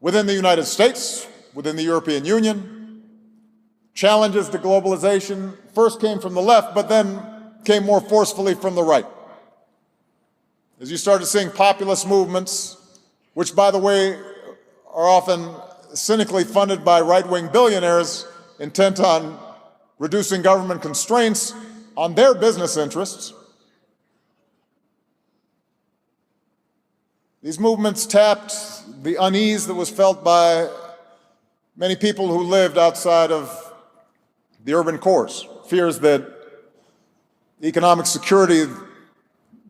within the United States, within the European Union. Challenges to globalization first came from the left, but then came more forcefully from the right. As you started seeing populist movements, which, by the way, are often cynically funded by right-wing billionaires intent on reducing government constraints on their business interests. These movements tapped the unease that was felt by many people who lived outside of the urban cores, fears that economic security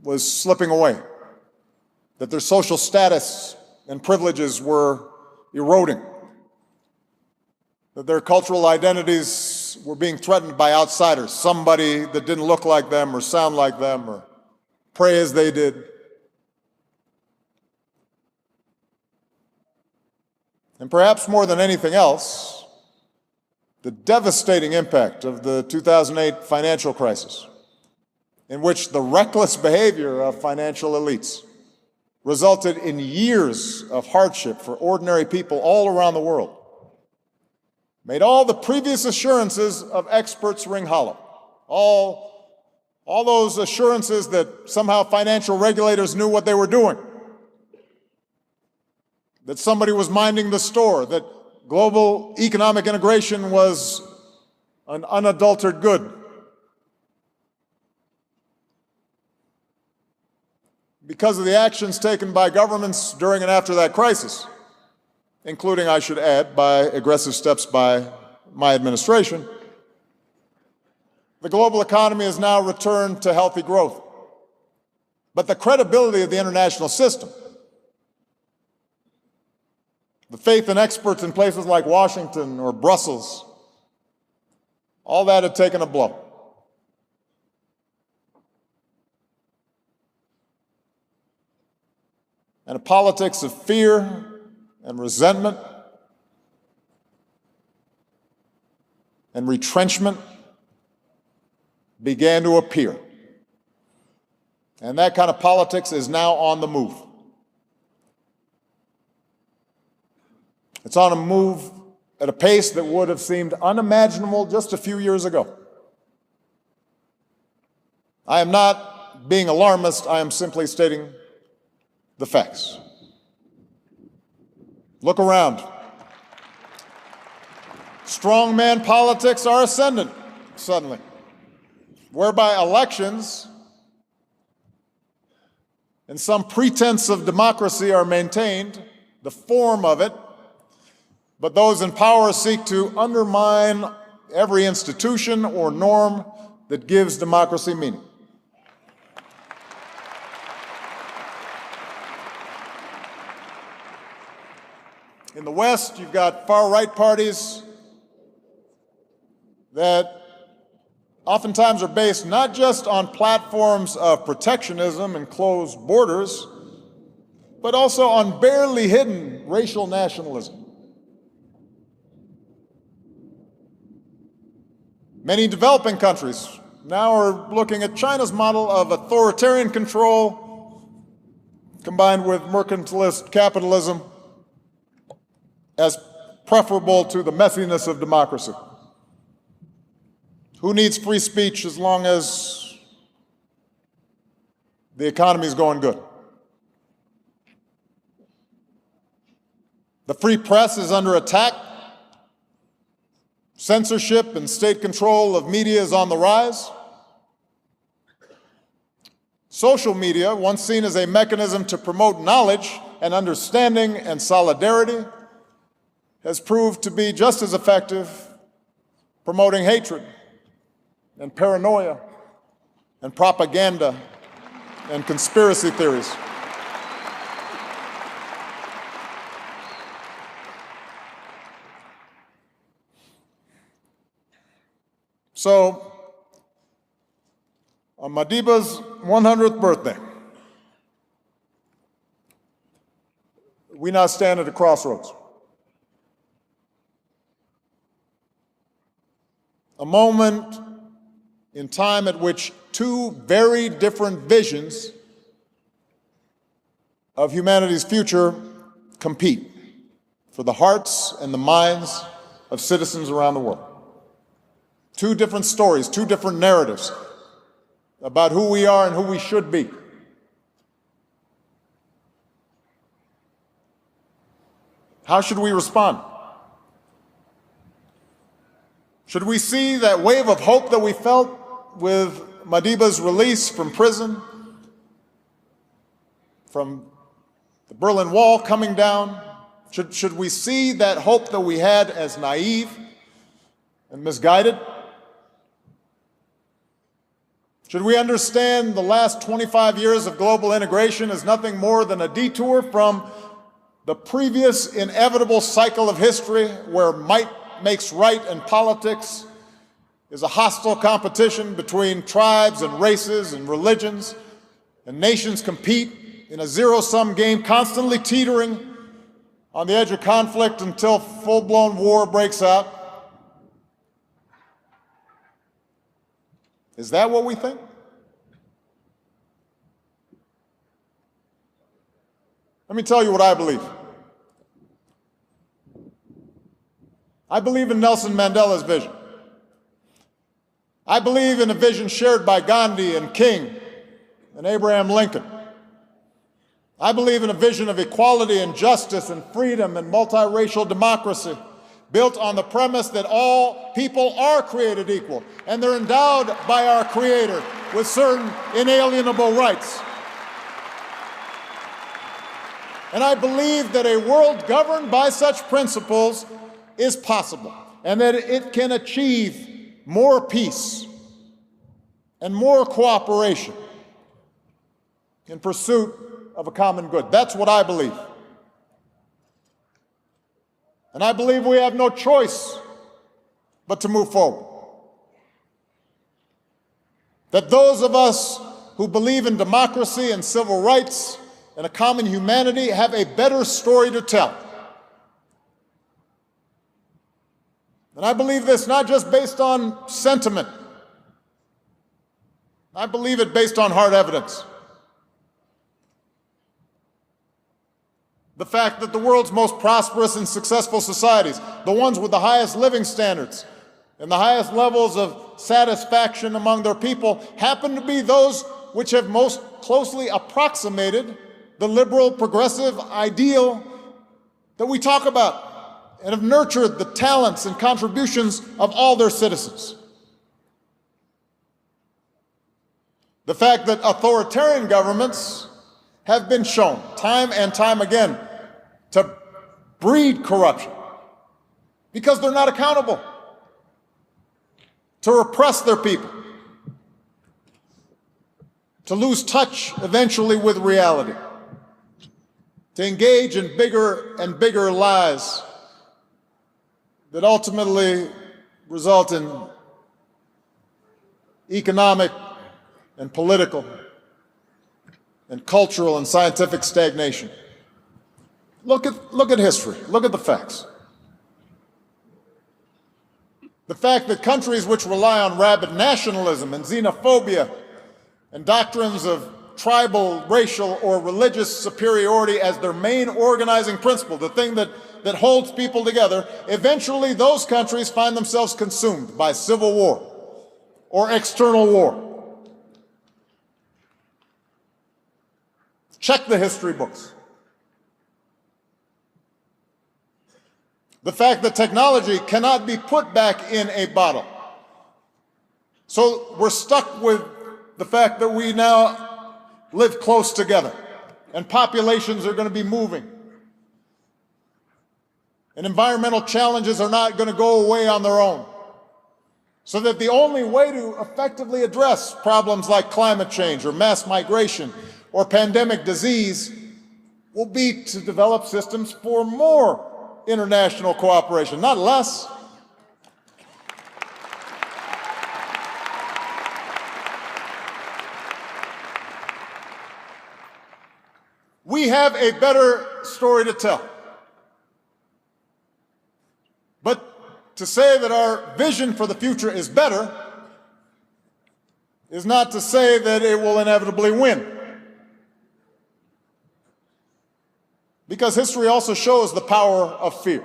was slipping away, that their social status and privileges were eroding, that their cultural identities were being threatened by outsiders, somebody that didn't look like them or sound like them or pray as they did. And perhaps more than anything else, the devastating impact of the 2008 financial crisis, in which the reckless behavior of financial elites resulted in years of hardship for ordinary people all around the world, made all the previous assurances of experts ring hollow. All those assurances that somehow financial regulators knew what they were doing, that somebody was minding the store, that global economic integration was an unadulterated good. Because of the actions taken by governments during and after that crisis, including, I should add, by aggressive steps by my administration, the global economy has now returned to healthy growth. But the credibility of the international system, the faith in experts in places like Washington or Brussels, all that had taken a blow. And a politics of fear and resentment and retrenchment began to appear. And that kind of politics is now on the move. It's on a move at a pace that would have seemed unimaginable just a few years ago. I am not being alarmist, I am simply stating the facts. Look around. Strongman politics are ascendant suddenly, whereby elections and some pretense of democracy are maintained, the form of it, but those in power seek to undermine every institution or norm that gives democracy meaning. In the West, you've got far-right parties that oftentimes are based not just on platforms of protectionism and closed borders, but also on barely hidden racial nationalism. Many developing countries now are looking at China's model of authoritarian control combined with mercantilist capitalism as preferable to the messiness of democracy. Who needs free speech as long as the economy is going good? The free press is under attack. Censorship and state control of media is on the rise. Social media, once seen as a mechanism to promote knowledge and understanding and solidarity, has proved to be just as effective promoting hatred and paranoia and propaganda and conspiracy theories. So, on Madiba's 100th birthday, we now stand at a crossroads. A moment in time at which two very different visions of humanity's future compete for the hearts and the minds of citizens around the world. Two different stories, two different narratives about who we are and who we should be. How should we respond? Should we see that wave of hope that we felt with Madiba's release from prison, from the Berlin Wall coming down? Should we see that hope that we had as naive and misguided? Should we understand the last 25 years of global integration as nothing more than a detour from the previous inevitable cycle of history where might makes right and politics is a hostile competition between tribes and races and religions, and nations compete in a zero-sum game, constantly teetering on the edge of conflict until full-blown war breaks out? Is that what we think? Let me tell you what I believe. I believe in Nelson Mandela's vision. I believe in a vision shared by Gandhi and King and Abraham Lincoln. I believe in a vision of equality and justice and freedom and multiracial democracy built on the premise that all people are created equal and they're endowed by our Creator with certain inalienable rights. And I believe that a world governed by such principles is possible and that it can achieve more peace and more cooperation in pursuit of a common good. That's what I believe. And I believe we have no choice but to move forward. That those of us who believe in democracy and civil rights and a common humanity have a better story to tell. And I believe this not just based on sentiment. I believe it based on hard evidence. The fact that the world's most prosperous and successful societies, the ones with the highest living standards and the highest levels of satisfaction among their people, happen to be those which have most closely approximated the liberal progressive ideal that we talk about and have nurtured the talents and contributions of all their citizens. The fact that authoritarian governments have been shown time and time again to breed corruption because they're not accountable, to repress their people, to lose touch eventually with reality, to engage in bigger and bigger lies that ultimately result in economic and political and cultural and scientific stagnation. Look at history. Look at the facts. The fact that countries which rely on rabid nationalism and xenophobia and doctrines of tribal, racial, or religious superiority as their main organizing principle, the thing that holds people together, eventually those countries find themselves consumed by civil war or external war. Check the history books. The fact that technology cannot be put back in a bottle. So we're stuck with the fact that we now live close together and populations are going to be moving. And environmental challenges are not going to go away on their own. So that the only way to effectively address problems like climate change or mass migration or pandemic disease will be to develop systems for more international cooperation, not less. We have a better story to tell. But to say that our vision for the future is better is not to say that it will inevitably win. Because history also shows the power of fear.